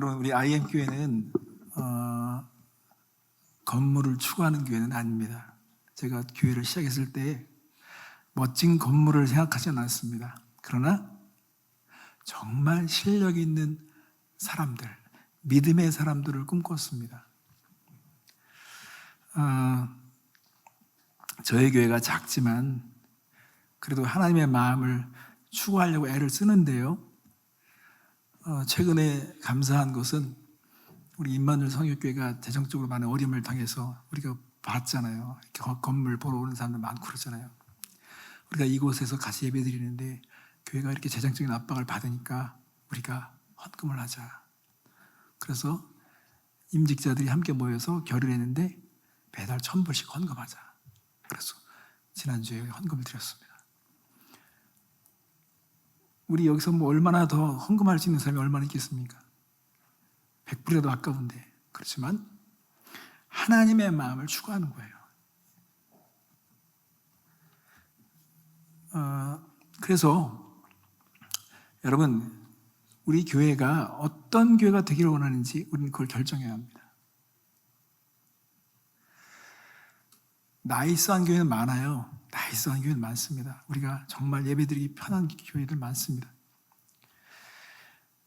여러분, 우리 IM 교회는 건물을 추구하는 교회는 아닙니다. 제가 교회를 시작했을 때 멋진 건물을 생각하지 않았습니다. 그러나 정말 실력 있는 사람들, 믿음의 사람들을 꿈꿨습니다. 저희 교회가 작지만 그래도 하나님의 마음을 추구하려고 애를 쓰는데요. 최근에 감사한 것은 우리 임마누엘 성육교회가 재정적으로 많은 어려움을 당해서 우리가 봤잖아요. 이렇게 건물 보러 오는 사람들 많고 그러잖아요. 우리가 이곳에서 같이 예배드리는데 교회가 이렇게 재정적인 압박을 받으니까 우리가 헌금을 하자. 그래서 임직자들이 함께 모여서 결의했는데 매달 1,000불씩 헌금하자. 그래서 지난주에 헌금을 드렸습니다. 우리 여기서 뭐 얼마나 더 헌금할 수 있는 사람이 얼마나 있겠습니까? 100불이라도 아까운데. 그렇지만 하나님의 마음을 추구하는 거예요. 그래서 여러분, 우리 교회가 어떤 교회가 되기를 원하는지 우리는 그걸 결정해야 합니다. 나이스한 교회는 많아요. 나이스한 교회는 많습니다. 우리가 정말 예배드리기 편한 교회들 많습니다.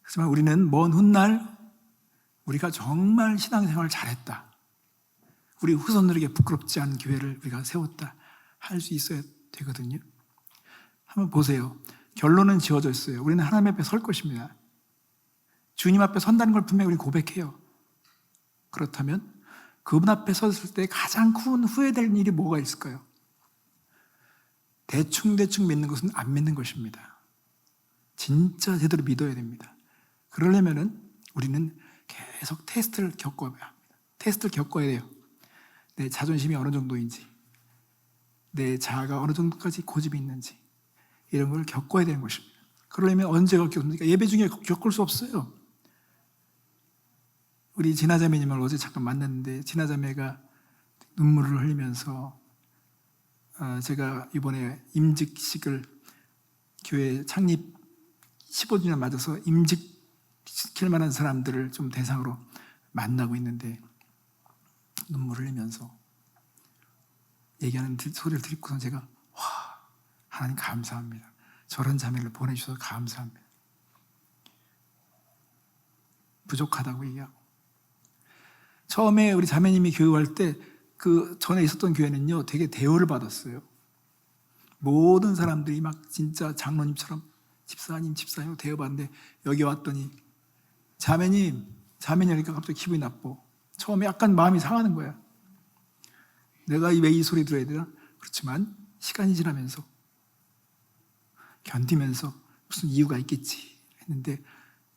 하지만 우리는 먼 훗날 우리가 정말 신앙생활을 잘했다, 우리 후손들에게 부끄럽지 않은 교회를 우리가 세웠다 할 수 있어야 되거든요. 한번 보세요. 결론은 지어져 있어요. 우리는 하나님 앞에 설 것입니다. 주님 앞에 선다는 걸 분명히 우리는 고백해요. 그렇다면 그분 앞에 섰을 때 가장 큰 후회될 일이 뭐가 있을까요? 대충 믿는 것은 안 믿는 것입니다. 진짜 제대로 믿어야 됩니다. 그러려면은 우리는 계속 테스트를 겪어야 합니다. 테스트를 겪어야 돼요. 내 자존심이 어느 정도인지, 내 자아가 어느 정도까지 고집이 있는지, 이런 걸 겪어야 되는 것입니다. 그러려면 언제 겪습니까? 예배 중에 겪을 수 없어요. 우리 진아자매님을 어제 잠깐 만났는데 진아자매가 눈물을 흘리면서 제가 이번에 임직식을 교회 창립 15주년 맞아서 임직시킬 만한 사람들을 좀 대상으로 만나고 있는데 눈물을 흘리면서 얘기하는 소리를 듣고서 제가 와, 하나님 감사합니다. 저런 자매를 보내주셔서 감사합니다. 부족하다고 얘기하고, 처음에 우리 자매님이 교육할 때 그 전에 있었던 교회는요 되게 대우를 받았어요. 모든 사람들이 막 진짜 장로님처럼 집사님 대우받는데 여기 왔더니 자매님 하니까 갑자기 기분이 나빠. 처음에 약간 마음이 상하는 거야. 내가 왜 이 소리 들어야 되나? 그렇지만 시간이 지나면서 견디면서 무슨 이유가 있겠지 했는데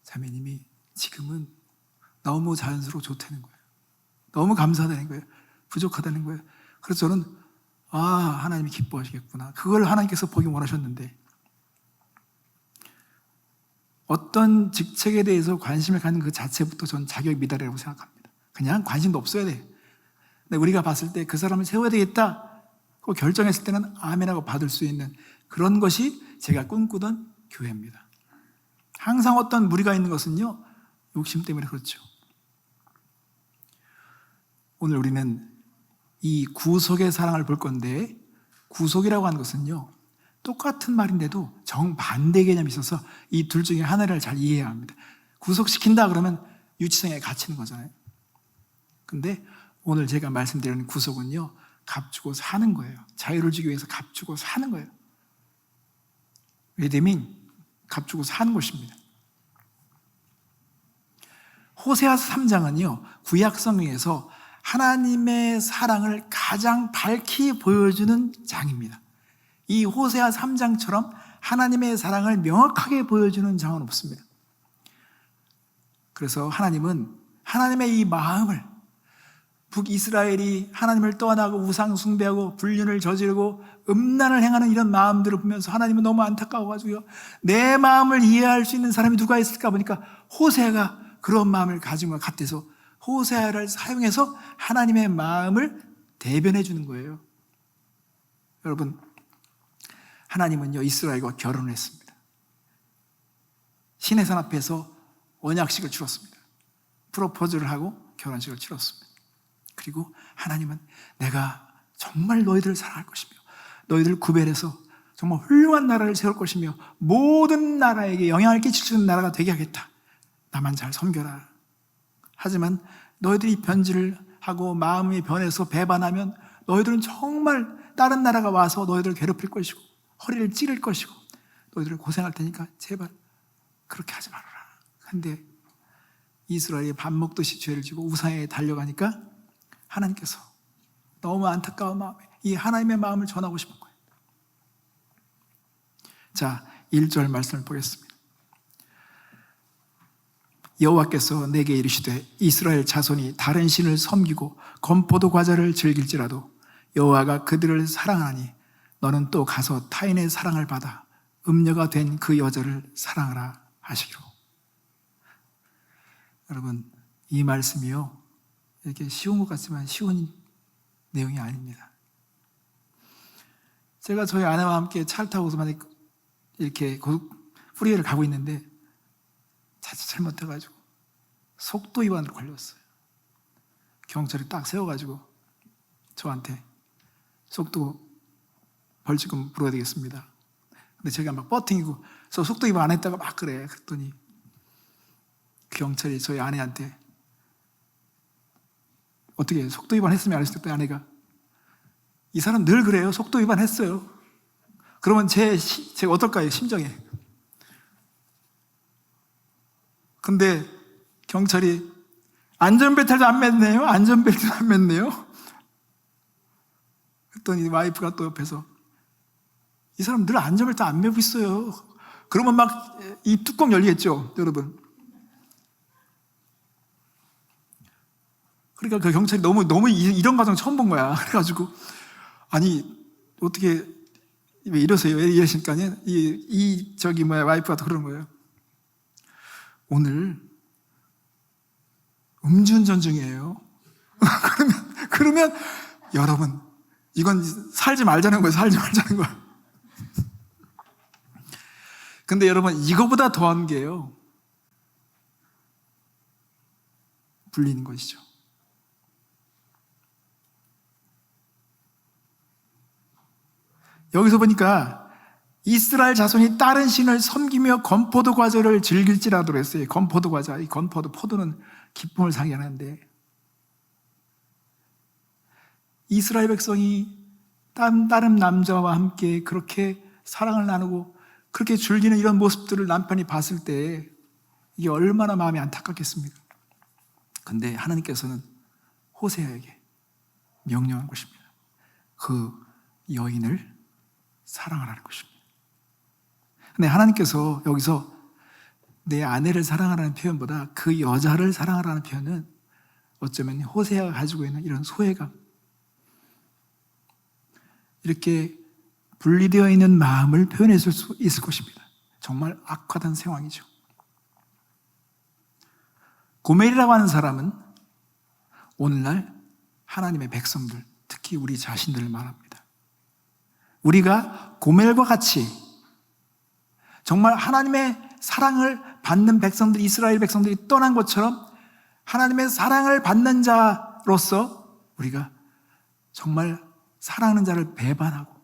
자매님이 지금은 너무 자연스러워 좋다는 거예요. 너무 감사하다는 거예요. 부족하다는 거예요. 그래서 저는 하나님이 기뻐하시겠구나. 그걸 하나님께서 보기 원하셨는데, 어떤 직책에 대해서 관심을 갖는 그 자체부터 전 자격 미달이라고 생각합니다. 그냥 관심도 없어야 돼. 근데 우리가 봤을 때 그 사람을 세워야 되겠다 그 결정했을 때는 아멘하고 받을 수 있는 그런 것이 제가 꿈꾸던 교회입니다. 항상 어떤 무리가 있는 것은요 욕심 때문에 그렇죠. 오늘 우리는 이 구속의 사랑을 볼 건데, 구속이라고 하는 것은요 똑같은 말인데도 정반대 개념이 있어서 이 둘 중에 하나를 잘 이해해야 합니다. 구속시킨다 그러면 유치성에 갇히는 거잖아요. 근데 오늘 제가 말씀드리는 구속은요 값주고 사는 거예요. 자유를 주기 위해서 값주고 사는 거예요. redeeming, 값주고 사는 것입니다. 호세아서 3장은요 구약 성경에서 하나님의 사랑을 가장 밝히 보여주는 장입니다. 이 호세아 3장처럼 하나님의 사랑을 명확하게 보여주는 장은 없습니다. 그래서 하나님은 하나님의 이 마음을, 북이스라엘이 하나님을 떠나고 우상 숭배하고 불륜을 저지르고 음란을 행하는 이런 마음들을 보면서 하나님은 너무 안타까워가지고요 내 마음을 이해할 수 있는 사람이 누가 있을까 보니까 호세아가 그런 마음을 가진 것 같아서 호세아를 사용해서 하나님의 마음을 대변해 주는 거예요. 여러분, 하나님은요 이스라엘과 결혼을 했습니다. 시내산 앞에서 언약식을 치렀습니다. 프로포즈를 하고 결혼식을 치렀습니다. 그리고 하나님은 내가 정말 너희들을 사랑할 것이며 너희들을 구별해서 정말 훌륭한 나라를 세울 것이며 모든 나라에게 영향을 끼칠 수 있는 나라가 되게 하겠다. 나만 잘 섬겨라. 하지만 너희들이 변질을 하고 마음이 변해서 배반하면 너희들은 정말 다른 나라가 와서 너희들을 괴롭힐 것이고 허리를 찌를 것이고 너희들을 고생할 테니까 제발 그렇게 하지 말아라. 근데 이스라엘이 밥 먹듯이 죄를 지고 우상에 달려가니까 하나님께서 너무 안타까운 마음에 이 하나님의 마음을 전하고 싶은 거예요. 자, 1절 말씀을 보겠습니다. 여호와께서 내게 이르시되 이스라엘 자손이 다른 신을 섬기고 건포도 과자를 즐길지라도 여호와가 그들을 사랑하니 너는 또 가서 타인의 사랑을 받아 음녀가 된 그 여자를 사랑하라 하시기로. 여러분, 이 말씀이요 이렇게 쉬운 것 같지만 쉬운 내용이 아닙니다. 제가 저희 아내와 함께 차를 타고서 이렇게 프리웨이를 가고 있는데 자칫 잘못해가지고 속도 위반으로 걸렸어요. 경찰이 딱 세워가지고 저한테 속도 벌칙금 물어야 되겠습니다. 근데 제가 막 버팅이고 저 속도 위반 안 했다가 막 그래. 그랬더니 경찰이 저희 아내한테 어떻게 속도 위반 했으면 안 했을 때 아내가 이 사람 늘 그래요. 속도 위반 했어요. 그러면 제가 어떨까요? 심정에. 근데 경찰이 안전벨트도 안 맸네요. 안전벨트도 안 맸네요. 그랬더니 와이프가 또 옆에서 이 사람 늘 안전벨트 안 매고 있어요. 그러면 막 이 뚜껑 열리겠죠, 여러분. 그러니까 그 경찰이 너무 이런 과정 처음 본 거야. 그래가지고 아니 어떻게 왜 이러세요? 왜 이러시니까 와이프가 또 그러는 거예요. 오늘 음주운전 중이에요. 그러면 여러분 이건 살지 말자는 거예요. 살지 말자는 거예요. 근데 여러분 이거보다 더한 게요. 불리는 것이죠. 여기서 보니까 이스라엘 자손이 다른 신을 섬기며 건포도 과자를 즐길지라도 그랬어요. 건포도 과자, 이 건포도, 포도는 기쁨을 상징하는데 이스라엘 백성이 다른 남자와 함께 그렇게 사랑을 나누고 그렇게 즐기는 이런 모습들을 남편이 봤을 때 이게 얼마나 마음이 안타깝겠습니까? 근데 하나님께서는 호세아에게 명령한 것입니다. 그 여인을 사랑하라는 것입니다. 근데 하나님께서 여기서 내 아내를 사랑하라는 표현보다 그 여자를 사랑하라는 표현은 어쩌면 호세아가 가지고 있는 이런 소외감, 이렇게 분리되어 있는 마음을 표현했을 수 있을 것입니다. 정말 악화된 상황이죠. 고멜이라고 하는 사람은 오늘날 하나님의 백성들, 특히 우리 자신들을 말합니다. 우리가 고멜과 같이 정말 하나님의 사랑을 받는 백성들, 이스라엘 백성들이 떠난 것처럼 하나님의 사랑을 받는 자로서 우리가 정말 사랑하는 자를 배반하고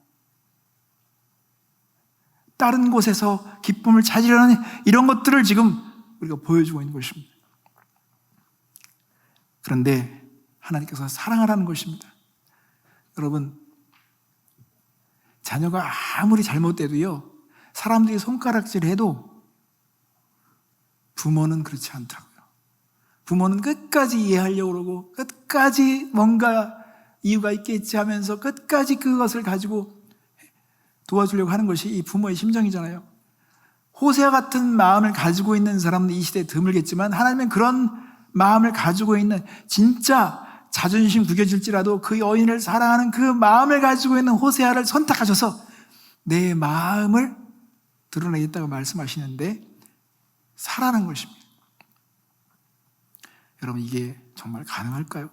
다른 곳에서 기쁨을 찾으려는 이런 것들을 지금 우리가 보여주고 있는 것입니다. 그런데 하나님께서 사랑하라는 것입니다. 여러분, 자녀가 아무리 잘못돼도요, 사람들이 손가락질해도 부모는 그렇지 않더라고요. 부모는 끝까지 이해하려고 그러고 끝까지 뭔가 이유가 있겠지 하면서 끝까지 그것을 가지고 도와주려고 하는 것이 이 부모의 심정이잖아요. 호세아 같은 마음을 가지고 있는 사람은 이 시대에 드물겠지만 하나님은 그런 마음을 가지고 있는, 진짜 자존심 구겨질지라도 그 여인을 사랑하는 그 마음을 가지고 있는 호세아를 선택하셔서 내 마음을 드러내겠다고 말씀하시는데 사랑하는 것입니다. 여러분, 이게 정말 가능할까요?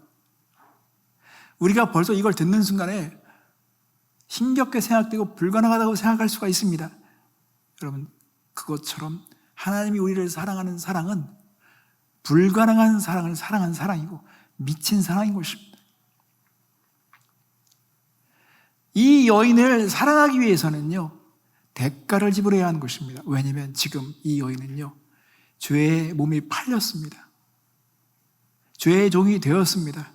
우리가 벌써 이걸 듣는 순간에 힘겹게 생각되고 불가능하다고 생각할 수가 있습니다. 여러분, 그것처럼 하나님이 우리를 사랑하는 사랑은 불가능한 사랑을 사랑한 사랑이고 미친 사랑인 것입니다. 이 여인을 사랑하기 위해서는요, 대가를 지불해야 하는 것입니다. 왜냐하면 지금 이 여인은요, 죄의 몸이 팔렸습니다. 죄의 종이 되었습니다.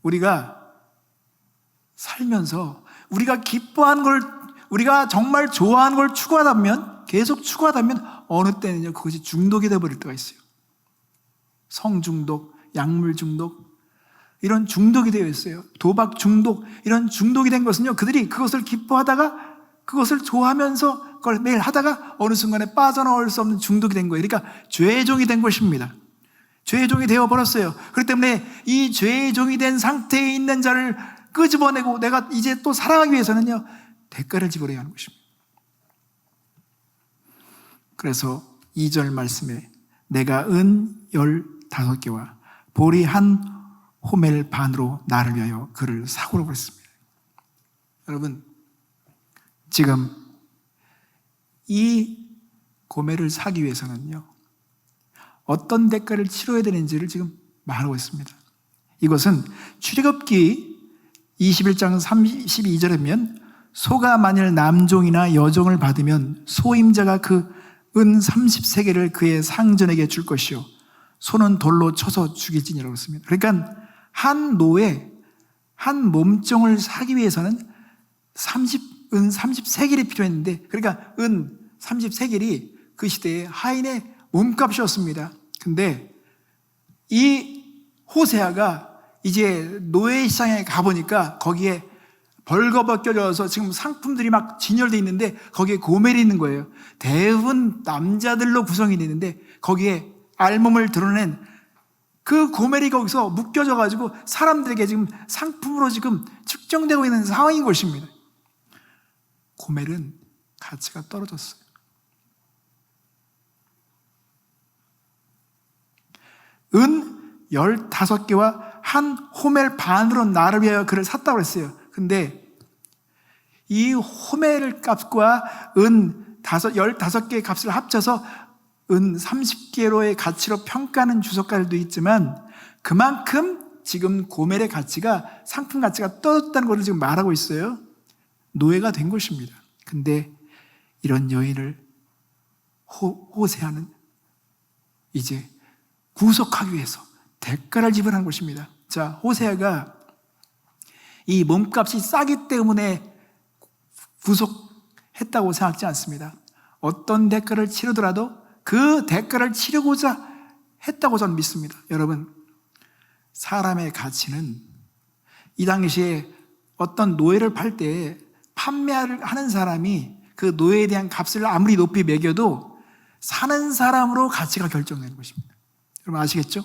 우리가 살면서 우리가 기뻐하는 걸, 우리가 정말 좋아하는 걸 추구하다면, 계속 추구하다면 어느 때는요, 그것이 중독이 되어버릴 때가 있어요. 성중독, 약물 중독, 이런 중독이 되어 있어요. 도박 중독, 이런 중독이 된 것은요, 그들이 그것을 기뻐하다가 그것을 좋아하면서 그걸 매일 하다가 어느 순간에 빠져나올 수 없는 중독이 된 거예요. 그러니까 죄의 종이 된 것입니다. 죄의 종이 되어버렸어요. 그렇기 때문에 이 죄의 종이 된 상태에 있는 자를 끄집어내고 내가 이제 또 사랑하기 위해서는요, 대가를 지불해야 하는 것입니다. 그래서 2절 말씀에 내가 은 15개와 보리 한 호멜 반으로 나를 위하여 그를 사고로 버렸습니다. 여러분, 지금 이 고멜을 사기 위해서는요, 어떤 대가를 치러야 되는지를 지금 말하고 있습니다. 이것은 출애굽기 21장 32절에면 소가 만일 남종이나 여종을 받으면 소임자가 그 은 30세겔을 그의 상전에게 줄 것이요 소는 돌로 쳐서 죽일지니라고 했습니다. 그러니까 한 노예, 한 몸종을 사기 위해서는 은 30세겔이 필요했는데, 그러니까 은 30세겔이 그 시대의 하인의 몸값이었습니다. 근데 이 호세아가 이제 노예 시장에 가보니까 거기에 벌거벗겨져서 지금 상품들이 막 진열되어 있는데 거기에 고멜이 있는 거예요. 대부분 남자들로 구성이 되는데 거기에 알몸을 드러낸 그 고멜이 거기서 묶여져 가지고 사람들에게 지금 상품으로 지금 측정되고 있는 상황인 것입니다. 고멜은 가치가 떨어졌어요. 은 15개와 한 호멜 반으로 나를 위하여 그를 샀다고 했어요. 근데 이 호멜 값과 은 15개의 값을 합쳐서 은 30개로의 가치로 평가하는 주석가들도 있지만 그만큼 지금 고멜의 가치가, 상품 가치가 떨어졌다는 것을 지금 말하고 있어요. 노예가 된 것입니다. 근데 이런 여인을 호세아는 이제 구속하기 위해서 대가를 지불한 것입니다. 자, 호세아가 이 몸값이 싸기 때문에 구속했다고 생각하지 않습니다. 어떤 대가를 치르더라도 그 대가를 치르고자 했다고 저는 믿습니다. 여러분, 사람의 가치는 이 당시에 어떤 노예를 팔 때 판매를 하는 사람이 그 노예에 대한 값을 아무리 높이 매겨도 사는 사람으로 가치가 결정되는 것입니다. 여러분 아시겠죠?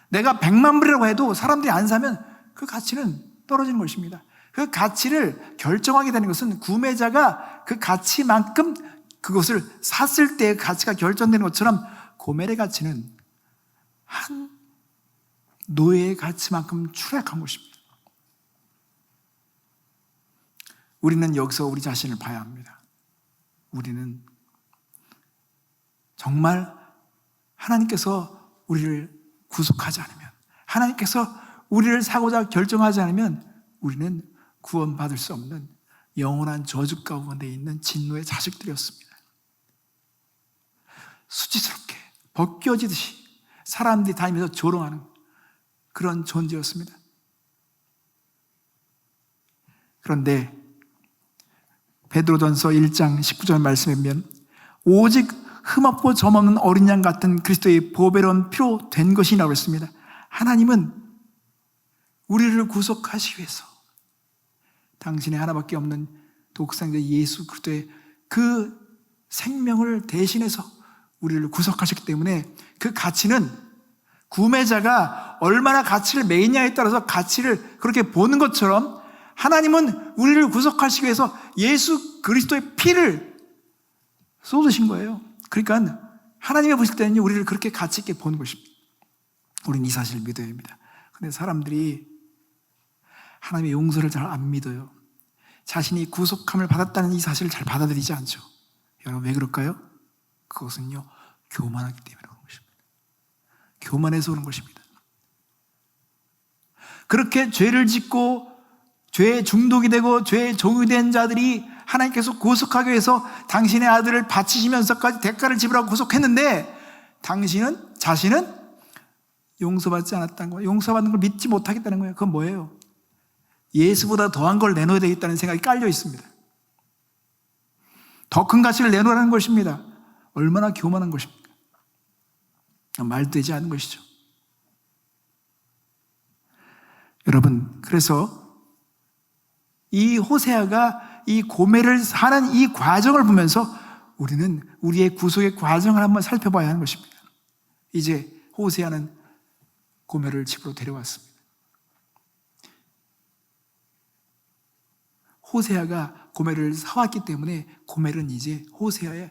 내가 100만 불이라고 해도 사람들이 안 사면 그 가치는 떨어지는 것입니다. 그 가치를 결정하게 되는 것은 구매자가 그 가치만큼 그것을 샀을 때의 가치가 결정되는 것처럼 고멜의 가치는 한 노예의 가치만큼 추락한 것입니다. 우리는 여기서 우리 자신을 봐야 합니다. 우리는 정말 하나님께서 우리를 구속하지 않으면, 하나님께서 우리를 사고자 결정하지 않으면 우리는 구원받을 수 없는 영원한 저주 가운데 있는 진노의 자식들이었습니다. 수치스럽게 벗겨지듯이 사람들이 다니면서 조롱하는 그런 존재였습니다. 그런데 베드로전서 1장 19절 말씀에 보면 오직 흠없고 점없는 어린 양 같은 그리스도의 보배로운 피로 된 것이라고 했습니다. 하나님은 우리를 구속하시기 위해서 당신의 하나밖에 없는 독생자 예수 그리스도의 그 생명을 대신해서 우리를 구속하셨기 때문에 그 가치는 구매자가 얼마나 가치를 매냐에 따라서 가치를 그렇게 보는 것처럼 하나님은 우리를 구속하시기 위해서 예수 그리스도의 피를 쏟으신 거예요. 그러니까 하나님이 보실 때는 우리를 그렇게 가치 있게 보는 것입니다. 우리는 이 사실을 믿어야 합니다. 그런데 사람들이 하나님의 용서를 잘 안 믿어요. 자신이 구속함을 받았다는 이 사실을 잘 받아들이지 않죠. 여러분 왜 그럴까요? 그것은요, 교만하기 때문에 그런 것입니다. 교만해서 그런 것입니다. 그렇게 죄를 짓고 죄에 중독이 되고 죄에 종이 된 자들이 하나님께서 구속하기 위해서 당신의 아들을 바치시면서까지 대가를 지불하고 구속했는데 당신은, 자신은 용서받지 않았다는 거예요. 용서받는 걸 믿지 못하겠다는 거예요. 그건 뭐예요? 예수보다 더한 걸 내놓아야 되겠다는 생각이 깔려 있습니다. 더 큰 가치를 내놓으라는 것입니다. 얼마나 교만한 것입니까? 말도 되지 않는 것이죠. 여러분, 그래서 이 호세아가 이 고멜을 하는 이 과정을 보면서 우리는 우리의 구속의 과정을 한번 살펴봐야 하는 것입니다. 이제 호세아는 고멜을 집으로 데려왔습니다. 호세아가 고멜을 사왔기 때문에 고멜은 이제 호세아의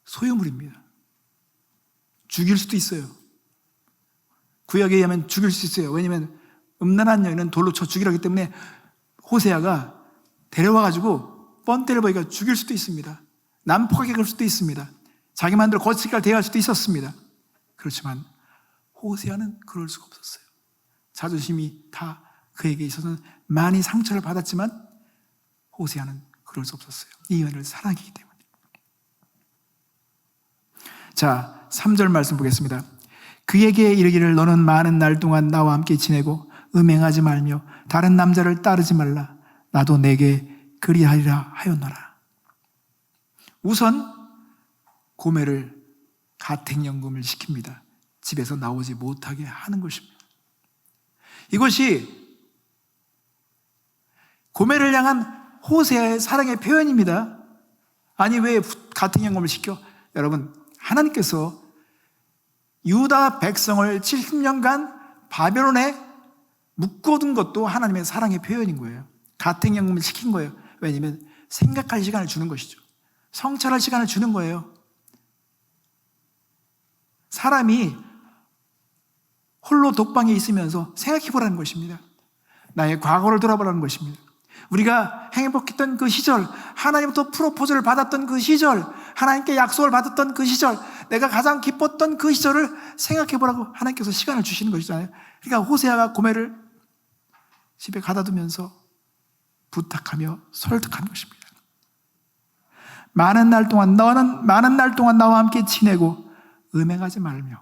소유물입니다. 죽일 수도 있어요. 구약에 의하면 죽일 수 있어요. 왜냐하면 음란한 여인은 돌로 쳐 죽이라 하기 때문에 호세아가 데려와가지고 뻔때를 보이가 죽일 수도 있습니다. 난폭하게 갈 수도 있습니다. 자기 마음대로 거칠게 대할 수도 있었습니다. 그렇지만 호세아는 그럴 수가 없었어요. 자존심이 다 그에게 있어서는 많이 상처를 받았지만 호세아는 그럴 수 없었어요. 이 여인을 사랑하기 때문에. 자, 3절 말씀 보겠습니다. 그에게 이르기를 너는 많은 날 동안 나와 함께 지내고 음행하지 말며 다른 남자를 따르지 말라. 나도 내게 그리하리라 하였노라. 우선 고멜을 가택연금을 시킵니다. 집에서 나오지 못하게 하는 것입니다. 이것이 고멜을 향한 호세아의 사랑의 표현입니다. 아니, 왜 가택연금을 시켜? 여러분, 하나님께서 유다 백성을 70년간 바벨론에 묶어둔 것도 하나님의 사랑의 표현인 거예요. 가택연금을 시킨 거예요. 왜냐하면 생각할 시간을 주는 것이죠. 성찰할 시간을 주는 거예요. 사람이 홀로 독방에 있으면서 생각해 보라는 것입니다. 나의 과거를 돌아보라는 것입니다. 우리가 행복했던 그 시절, 하나님부터 프로포즈를 받았던 그 시절, 하나님께 약속을 받았던 그 시절, 내가 가장 기뻤던 그 시절을 생각해 보라고 하나님께서 시간을 주시는 것이잖아요. 그러니까 호세아가 고멜을 집에 가다 두면서 부탁하며 설득하는 것입니다. 너는 많은 날 동안 나와 함께 지내고 음행하지 말며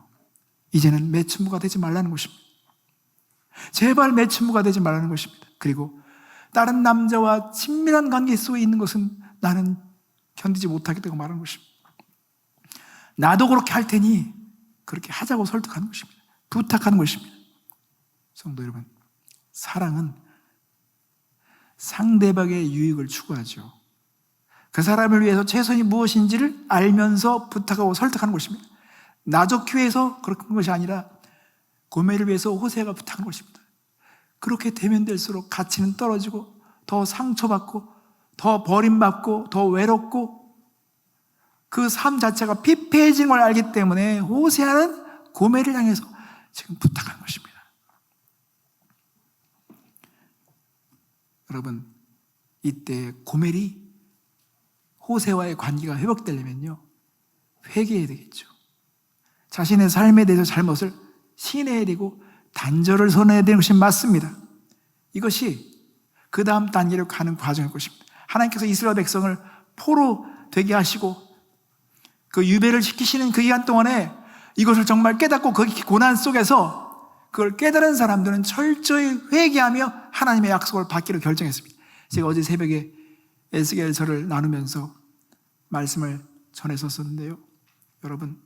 이제는 매춘부가 되지 말라는 것입니다. 제발 매춘부가 되지 말라는 것입니다. 그리고 다른 남자와 친밀한 관계 속에 있는 것은 나는 견디지 못하겠다고 말하는 것입니다. 나도 그렇게 할 테니 그렇게 하자고 설득하는 것입니다. 부탁하는 것입니다. 성도 여러분, 사랑은 상대방의 유익을 추구하죠. 그 사람을 위해서 최선이 무엇인지를 알면서 부탁하고 설득하는 것입니다. 나 좋기 위해서 그렇게 한 것이 아니라 고멜을 위해서 호세아가 부탁한 것입니다. 그렇게 되면 될수록 가치는 떨어지고 더 상처받고 더 버림받고 더 외롭고 그 삶 자체가 피폐해진 걸 알기 때문에 호세아는 고멜을 향해서 지금 부탁한 것입니다. 여러분, 이때 고멜이 호세와의 관계가 회복되려면요, 회개해야 되겠죠. 자신의 삶에 대해서 잘못을 시인해야 되고 단절을 선언해야 되는 것이 맞습니다. 이것이 그 다음 단계로 가는 과정일 것입니다. 하나님께서 이스라엘 백성을 포로 되게 하시고 그 유배를 시키시는 그 기간 동안에 이것을 정말 깨닫고 그 고난 속에서 그걸 깨달은 사람들은 철저히 회개하며 하나님의 약속을 받기로 결정했습니다. 제가 어제 새벽에 에스겔서를 나누면서 말씀을 전했었는데요, 여러분,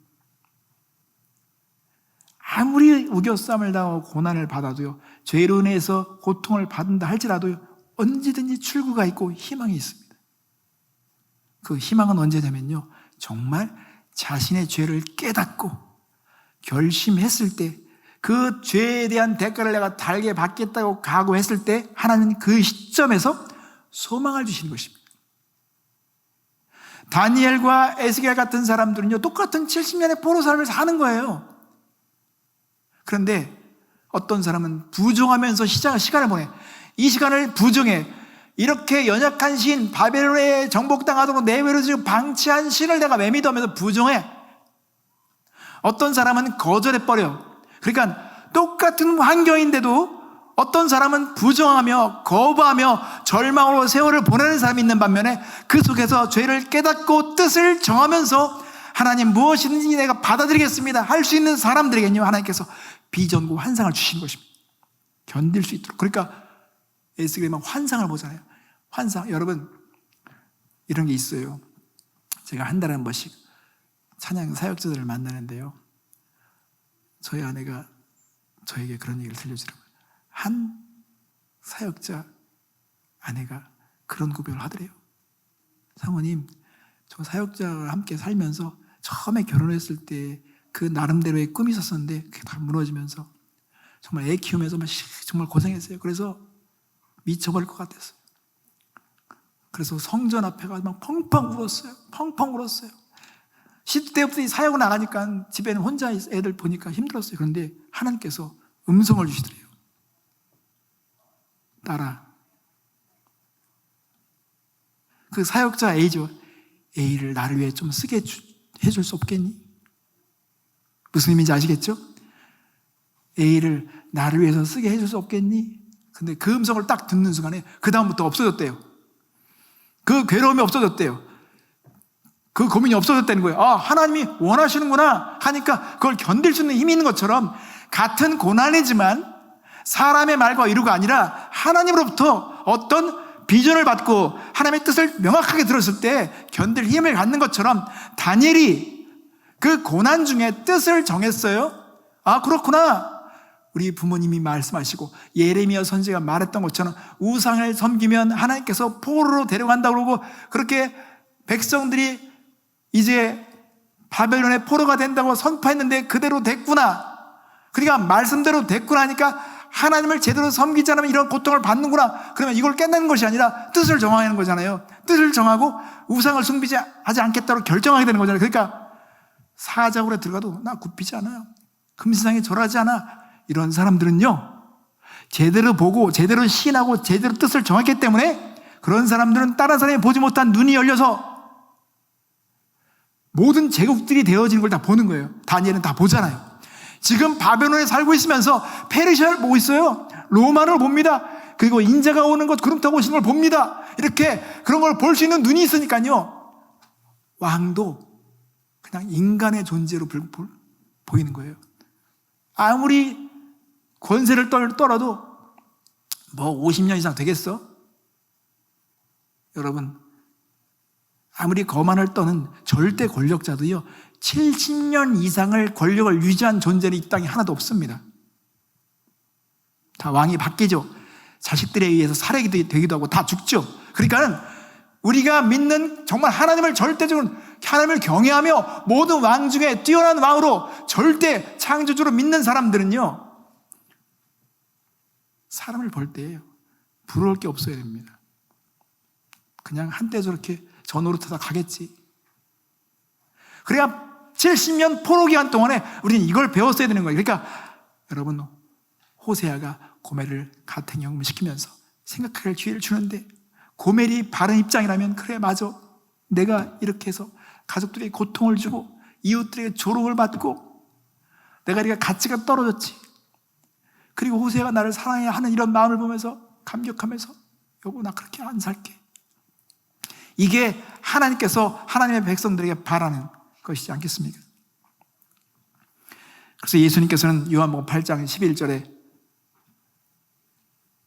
아무리 우겨쌈을 당하고 고난을 받아도요, 죄로 인해서 고통을 받는다 할지라도요, 언제든지 출구가 있고 희망이 있습니다. 그 희망은 언제냐면요, 정말 자신의 죄를 깨닫고 결심했을 때, 그 죄에 대한 대가를 내가 달게 받겠다고 각오했을 때 하나님은 그 시점에서 소망을 주시는 것입니다. 다니엘과 에스겔 같은 사람들은요, 똑같은 70년의 포로 삶을 사는 거예요. 그런데 어떤 사람은 부정하면서 시간을 보내. 이 시간을 부정해. 이렇게 연약한 신, 바벨론에 정복당하도록 내외로 지금 방치한 신을 내가 왜 믿어? 하면서 부정해. 어떤 사람은 거절해버려. 그러니까 똑같은 환경인데도 어떤 사람은 부정하며 거부하며 절망으로 세월을 보내는 사람이 있는 반면에 그 속에서 죄를 깨닫고 뜻을 정하면서 하나님 무엇이든지 내가 받아들이겠습니다 할 수 있는 사람들에게는요, 하나님께서 비전과 환상을 주신 것입니다. 견딜 수 있도록. 그러니까 에스겔만 환상을 보잖아요. 환상. 여러분, 이런 게 있어요. 제가 한 달에 한 번씩 찬양 사역자들을 만나는데요, 저희 아내가 저에게 그런 얘기를 들려주더라고요. 한 사역자 아내가 그런 고백을 하더래요. 사모님, 저 사역자와 함께 살면서 처음에 결혼했을 때 그 나름대로의 꿈이 있었었는데 그게 다 무너지면서 정말 애 키우면서 정말 고생했어요. 그래서 미쳐버릴 것 같았어요. 그래서 성전 앞에 가서 막 펑펑 울었어요. 펑펑 울었어요. 10대부터 사역을 나가니까 집에는 혼자 애들 보니까 힘들었어요. 그런데 하나님께서 음성을 주시더래요. 딸아, 그 사역자 A죠. A를 나를 위해 좀 쓰게 해줄 수 없겠니? 무슨 의미인지 아시겠죠? A를 나를 위해서 쓰게 해줄 수 없겠니? 근데 그 음성을 딱 듣는 순간에 그 다음부터 없어졌대요. 그 괴로움이 없어졌대요. 그 고민이 없어졌다는 거예요. 아, 하나님이 원하시는구나 하니까 그걸 견딜 수 있는 힘이 있는 것처럼 같은 고난이지만 사람의 말과 이루가 아니라 하나님으로부터 어떤 비전을 받고 하나님의 뜻을 명확하게 들었을 때 견딜 힘을 갖는 것처럼 다니엘이 그 고난 중에 뜻을 정했어요. 아, 그렇구나. 우리 부모님이 말씀하시고 예레미야 선지자가 말했던 것처럼 우상을 섬기면 하나님께서 포로로 데려간다고 그러고 그렇게 백성들이 이제 바벨론의 포로가 된다고 선포했는데 그대로 됐구나. 그러니까 말씀대로 됐구나 하니까 하나님을 제대로 섬기지 않으면 이런 고통을 받는구나. 그러면 이걸 깨내는 것이 아니라 뜻을 정하는 거잖아요. 뜻을 정하고 우상을 숭배하지 않겠다고 결정하게 되는 거잖아요. 그러니까 사자굴에 들어가도 나 굽히지 않아요. 금신상에 절하지 않아. 이런 사람들은요, 제대로 보고 제대로 시인하고 제대로 뜻을 정했기 때문에 그런 사람들은 다른 사람이 보지 못한 눈이 열려서 모든 제국들이 되어지는 걸 다 보는 거예요. 다니엘은 다 보잖아요. 지금 바벨론에 살고 있으면서 페르시아를 보고 있어요. 로마를 봅니다. 그리고 인자가 오는 것, 구름 타고 오시는 걸 봅니다. 이렇게 그런 걸 볼 수 있는 눈이 있으니까요, 왕도 그냥 인간의 존재로 보이는 거예요. 아무리 권세를 떨어도 뭐 50년 이상 되겠어? 여러분, 아무리 거만을 떠는 절대 권력자도요 70년 이상을 권력을 유지한 존재는 이 땅에 하나도 없습니다. 다 왕이 바뀌죠. 자식들에 의해서 살해가 되기도 하고 다 죽죠. 그러니까는 우리가 믿는 정말 하나님을 절대적으로 하나님을 경외하며 모든 왕 중에 뛰어난 왕으로 절대 창조주로 믿는 사람들은요, 사람을 볼 때 부러울 게 없어야 됩니다. 그냥 한때 저렇게 저 노릇하다 가겠지. 그래야 70년 포로 기간 동안에 우리는 이걸 배웠어야 되는 거예요. 그러니까 여러분, 호세아가 고멜을 가택연금을 시키면서 생각할 기회를 주는데 고멜이 바른 입장이라면 그래 맞아, 내가 이렇게 해서 가족들에게 고통을 주고 이웃들에게 조롱을 받고 내가 이렇게 가치가 떨어졌지. 그리고 호세아가 나를 사랑해야 하는 이런 마음을 보면서 감격하면서 여보 나 그렇게 안 살게. 이게 하나님께서 하나님의 백성들에게 바라는 것이지 않겠습니까? 그래서 예수님께서는 요한복음 8장 11절에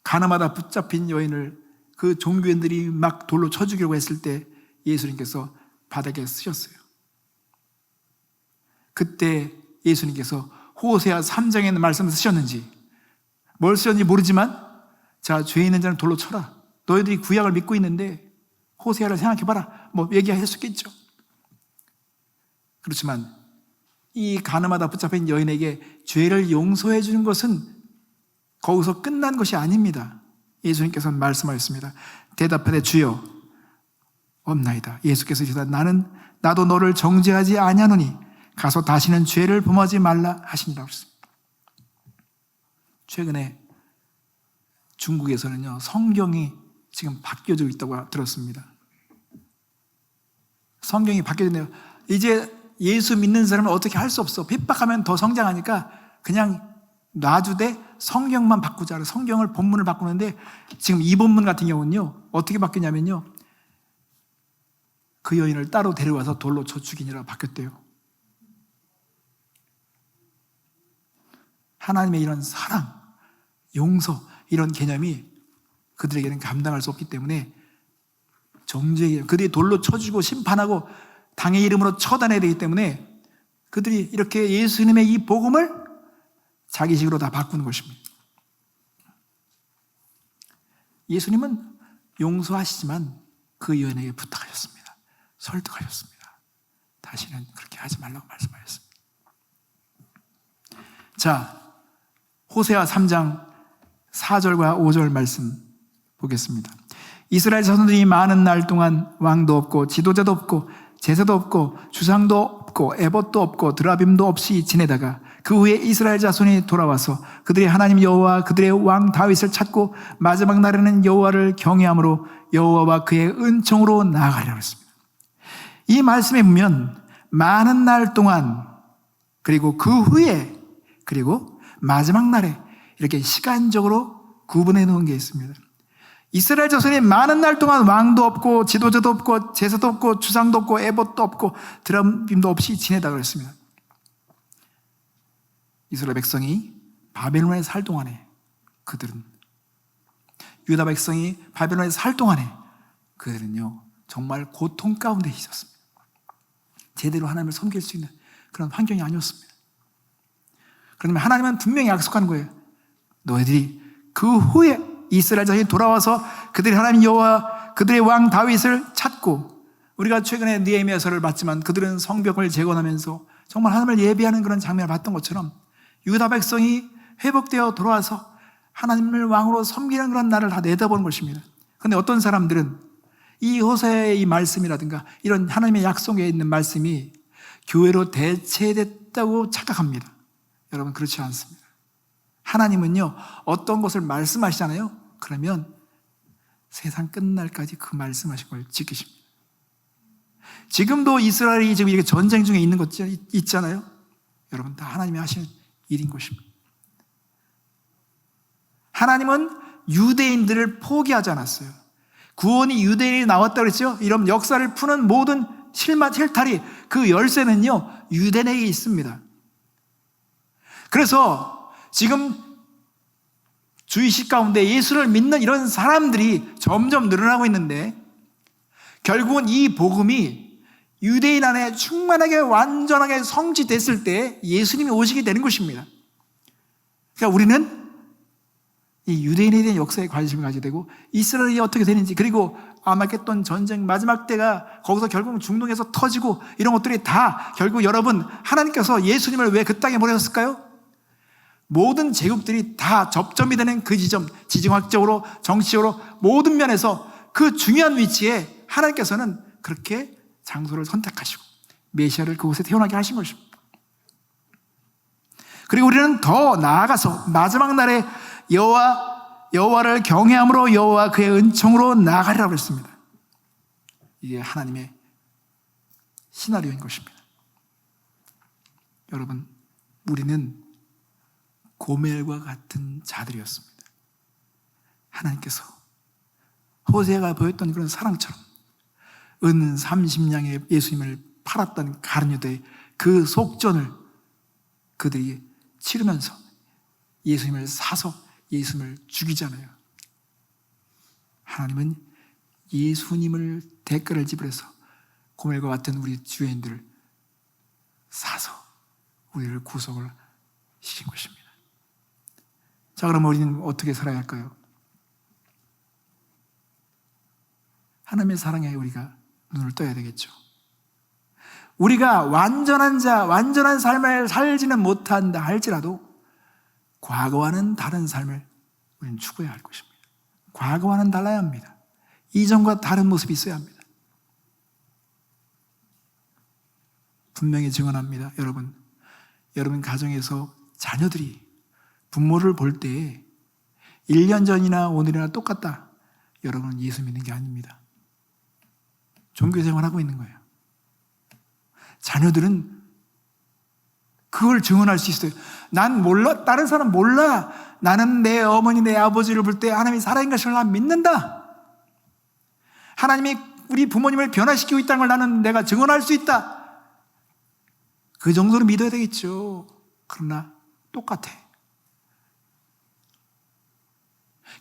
가늠하다 붙잡힌 여인을 그 종교인들이 막 돌로 쳐 죽이려고 했을 때 예수님께서 바닥에 쓰셨어요. 그때 예수님께서 호세아 3장에 있는 말씀을 쓰셨는지 뭘 쓰셨는지 모르지만 자, 죄 있는 자는 돌로 쳐라. 너희들이 구약을 믿고 있는데 호세아를 생각해봐라. 뭐 얘기할 수 있겠죠. 그렇지만 이 가늠하다 붙잡힌 여인에게 죄를 용서해 주는 것은 거기서 끝난 것이 아닙니다. 예수님께서는 말씀하셨습니다. 대답하되 주여 없나이다. 예수께서 이르시되 나도 너를 정죄하지 아니하노니 가서 다시는 죄를 범하지 말라 하시니라. 최근에 중국에서는요 성경이 지금 바뀌어지고 있다고 들었습니다. 성경이 바뀌어졌네요. 이제 예수 믿는 사람은 어떻게 할 수 없어. 핍박하면 더 성장하니까 그냥 놔주되 성경만 바꾸자. 성경을 본문을 바꾸는데 지금 이 본문 같은 경우는요, 어떻게 바뀌냐면요, 그 여인을 따로 데려와서 돌로 쳐 죽이니라 바뀌었대요. 하나님의 이런 사랑, 용서, 이런 개념이 그들에게는 감당할 수 없기 때문에 정죄의, 그들이 돌로 쳐주고 심판하고 당의 이름으로 처단해야 되기 때문에 그들이 이렇게 예수님의 이 복음을 자기식으로 다 바꾸는 것입니다. 예수님은 용서하시지만 그 여인에게 부탁하셨습니다. 설득하셨습니다. 다시는 그렇게 하지 말라고 말씀하셨습니다. 자, 호세아 3장 4절과 5절 말씀 보겠습니다. 이스라엘 자손들이 많은 날 동안 왕도 없고 지도자도 없고 제사도 없고 주상도 없고 에봇도 없고 드라빔도 없이 지내다가 그 후에 이스라엘 자손이 돌아와서 그들의 하나님 여호와 그들의 왕 다윗을 찾고 마지막 날에는 여호와를 경외함으로 여호와와 그의 은총으로 나아가리라 했습니다. 이 말씀에 보면 많은 날 동안, 그리고 그 후에, 그리고 마지막 날에 이렇게 시간적으로 구분해 놓은 게 있습니다. 이스라엘 자손이 많은 날 동안 왕도 없고 지도자도 없고 제사도 없고 주상도 없고 에봇도 없고 드라빔도 없이 지내다 그랬습니다. 이스라엘 백성이 바벨론에 살 동안에 그들은, 유다 백성이 바벨론에 살 동안에 그들은요 정말 고통 가운데 있었습니다. 제대로 하나님을 섬길 수 있는 그런 환경이 아니었습니다. 그러면 하나님은 분명히 약속하는 거예요. 너희들이 그 후에 이스라엘 자손이 돌아와서 그들의 하나님 여호와 그들의 왕 다윗을 찾고, 우리가 최근에 느헤미야서를 봤지만 그들은 성벽을 재건하면서 정말 하나님을 예배하는 그런 장면을 봤던 것처럼 유다 백성이 회복되어 돌아와서 하나님을 왕으로 섬기는 그런 날을 다 내다보는 것입니다. 그런데 어떤 사람들은 이 호세아의 이 말씀이라든가 이런 하나님의 약속에 있는 말씀이 교회로 대체됐다고 착각합니다. 여러분, 그렇지 않습니다. 하나님은요 어떤 것을 말씀하시잖아요. 그러면 세상 끝날까지 그 말씀하신 걸 지키십니다. 지금도 이스라엘이 지금 이렇게 전쟁 중에 있는 것 있잖아요. 여러분, 다 하나님이 하시는 일인 것입니다. 하나님은 유대인들을 포기하지 않았어요. 구원이 유대인이 나왔다고 그랬죠. 이런 역사를 푸는 모든 실맛 힐탈이, 그 열쇠는요 유대인에게 있습니다. 그래서 지금 주의식 가운데 예수를 믿는 이런 사람들이 점점 늘어나고 있는데, 결국은 이 복음이 유대인 안에 충만하게 완전하게 성취됐을 때 예수님이 오시게 되는 것입니다. 그러니까 우리는 이 유대인에 대한 역사에 관심을 가지게 되고, 이스라엘이 어떻게 되는지, 그리고 아마겟돈 전쟁 마지막 때가 거기서 결국 중동에서 터지고 이런 것들이 다 결국, 여러분, 하나님께서 예수님을 왜 그 땅에 보내셨을까요? 모든 제국들이 다 접점이 되는 그 지점, 지정학적으로, 정치적으로 모든 면에서 그 중요한 위치에 하나님께서는 그렇게 장소를 선택하시고 메시아를 그곳에 태어나게 하신 것입니다. 그리고 우리는 더 나아가서 마지막 날에 여호와를 경외함으로 여호와 그의 은총으로 나아가리라고 했습니다. 이게 하나님의 시나리오인 것입니다. 여러분, 우리는 고멜과 같은 자들이었습니다. 하나님께서 호세아가 보였던 그런 사랑처럼 은 30냥의 예수님을 팔았던 가룟유다의 그 속전을 그들이 치르면서 예수님을 사서 예수님을 죽이잖아요. 하나님은 예수님을 대가를 지불해서 고멜과 같은 우리 주인들을 사서 우리를 구속을 시킨 것입니다. 자, 그럼 우리는 어떻게 살아야 할까요? 하나님의 사랑에 우리가 눈을 떠야 되겠죠. 우리가 완전한 삶을 살지는 못한다 할지라도 과거와는 다른 삶을 우리는 추구해야 할 것입니다. 과거와는 달라야 합니다. 이전과 다른 모습이 있어야 합니다. 분명히 증언합니다. 여러분 가정에서 자녀들이 부모를 볼 때 1년 전이나 오늘이나 똑같다, 여러분은 예수 믿는 게 아닙니다. 종교생활 하고 있는 거예요. 자녀들은 그걸 증언할 수 있어요. 난 몰라, 다른 사람 몰라. 나는 내 어머니, 내 아버지를 볼 때 하나님이 살아있는 것을 난 믿는다. 하나님이 우리 부모님을 변화시키고 있다는 걸 나는 내가 증언할 수 있다. 그 정도로 믿어야 되겠죠. 그러나 똑같아.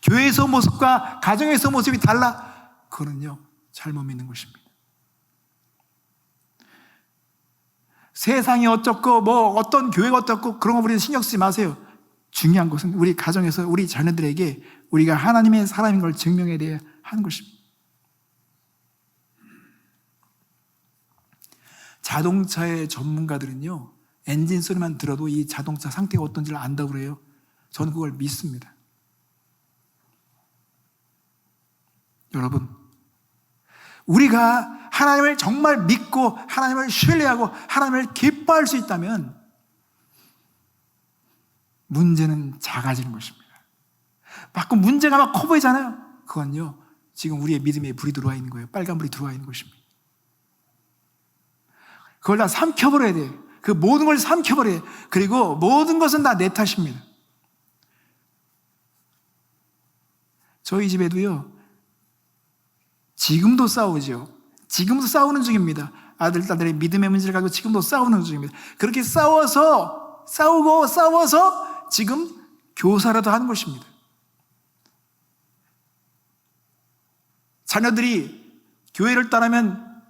교회에서 모습과 가정에서 모습이 달라. 그거는요, 잘못 믿는 것입니다. 세상이 어떻고 뭐 어떤 교회가 어떻고 그런 거 우리는 신경 쓰지 마세요. 중요한 것은 우리 가정에서 우리 자녀들에게 우리가 하나님의 사람인 걸 증명해야 돼야 하는 것입니다. 자동차의 전문가들은요, 엔진 소리만 들어도 이 자동차 상태가 어떤지를 안다고 그래요. 저는 그걸 믿습니다. 여러분, 우리가 하나님을 정말 믿고 하나님을 신뢰하고 하나님을 기뻐할 수 있다면 문제는 작아지는 것입니다. 자꾸 문제가 막 커 보이잖아요. 그건요, 지금 우리의 믿음에 불이 들어와 있는 거예요. 빨간불이 들어와 있는 것입니다. 그걸 다 삼켜버려야 돼요. 그 모든 걸 삼켜버려야 돼요. 그리고 모든 것은 다 내 탓입니다. 저희 집에도요, 지금도 싸우죠. 지금도 싸우는 중입니다. 아들, 딸들의 믿음의 문제를 가지고 지금도 싸우는 중입니다. 그렇게 싸워서 지금 교사라도 하는 것입니다. 자녀들이 교회를 떠나면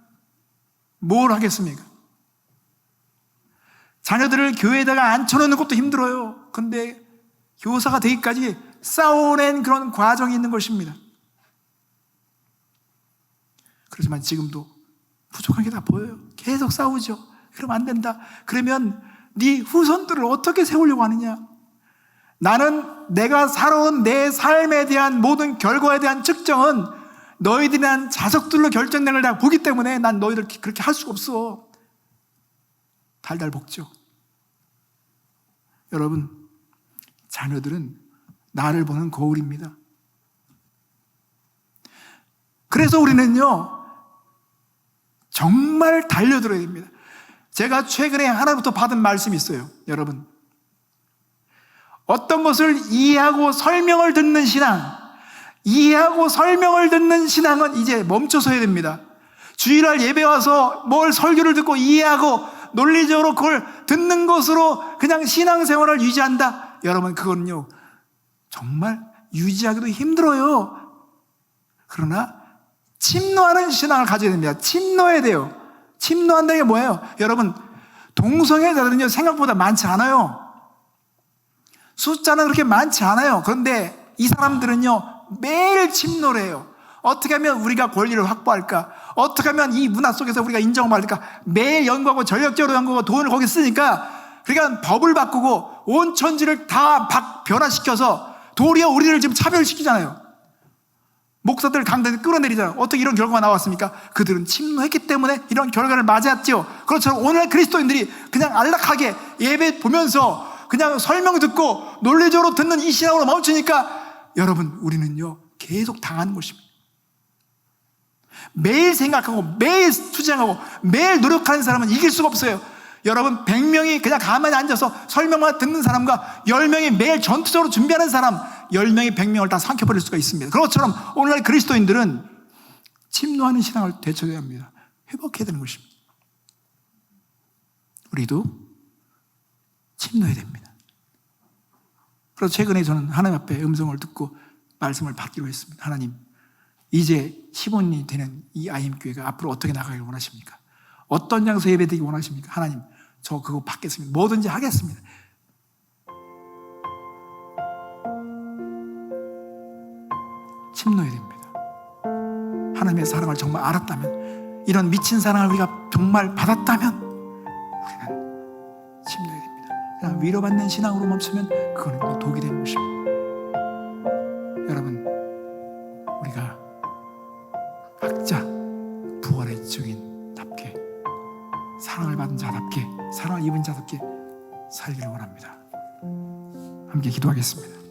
뭘 하겠습니까? 자녀들을 교회에다가 앉혀놓는 것도 힘들어요. 그런데 교사가 되기까지 싸워낸 그런 과정이 있는 것입니다. 그렇지만 지금도 부족한 게 다 보여요. 계속 싸우죠. 그러면 안 된다. 그러면 네 후손들을 어떻게 세우려고 하느냐? 나는 내가 살아온 내 삶에 대한 모든 결과에 대한 측정은 너희들에 대한 자석들로 결정된 걸 내가 보기 때문에 난 너희들 그렇게 할 수가 없어. 달달 볶죠. 여러분, 자녀들은 나를 보는 거울입니다. 그래서 우리는요, 정말 달려들어야 됩니다. 제가 최근에 하나부터 받은 말씀이 있어요. 여러분, 어떤 것을 이해하고 설명을 듣는 신앙은 이제 멈춰서 해야 됩니다. 주일날 예배 와서 뭘 설교를 듣고 이해하고 논리적으로 그걸 듣는 것으로 그냥 신앙생활을 유지한다. 여러분, 그거는요, 정말 유지하기도 힘들어요. 그러나 침노하는 신앙을 가져야 됩니다. 침노해야 돼요. 침노한다는 게 뭐예요? 여러분, 동성애자들은요, 생각보다 많지 않아요. 숫자는 그렇게 많지 않아요. 그런데 이 사람들은요, 매일 침노를 해요. 어떻게 하면 우리가 권리를 확보할까? 어떻게 하면 이 문화 속에서 우리가 인정받을까? 매일 연구하고 전력적으로 연구하고 돈을 거기 쓰니까, 그러니까 법을 바꾸고 온 천지를 다 변화시켜서 도리어 우리를 지금 차별시키잖아요. 목사들 강단에 끌어내리잖아요. 어떻게 이런 결과가 나왔습니까? 그들은 침노했기 때문에 이런 결과를 맞이했죠. 그렇처럼 오늘 그리스도인들이 그냥 안락하게 예배 보면서 그냥 설명 듣고 논리적으로 듣는 이 신앙으로 멈추니까 여러분, 우리는요, 계속 당하는 것입니다. 매일 생각하고 매일 투쟁하고 매일 노력하는 사람은 이길 수가 없어요. 여러분, 100명이 그냥 가만히 앉아서 설명만 듣는 사람과 10명이 매일 전투적으로 준비하는 사람, 10명이 100명을 다 삼켜버릴 수가 있습니다. 그것처럼 오늘날 그리스도인들은 침노하는 신앙을 되찾아야 합니다. 회복해야 되는 것입니다. 우리도 침노해야 됩니다. 그래서 최근에 저는 하나님 앞에 음성을 듣고 말씀을 받기로 했습니다. 하나님, 이제 15년이 되는 이 IM교회가 앞으로 어떻게 나가길 원하십니까? 어떤 장소 예배드리기 원하십니까? 하나님, 저 그거 받겠습니다. 뭐든지 하겠습니다. 침노해야 됩니다. 하나님의 사랑을 정말 알았다면, 이런 미친 사랑을 우리가 정말 받았다면 우리는 침노해야 됩니다. 그냥 위로받는 신앙으로 멈추면 그거는 또 독이 되는 것입니다. 여러분, 우리가 각자 부활의 증인답게, 사랑을 받은 자답게, 사랑을 입은 자답게 살기를 원합니다. 함께 기도하겠습니다.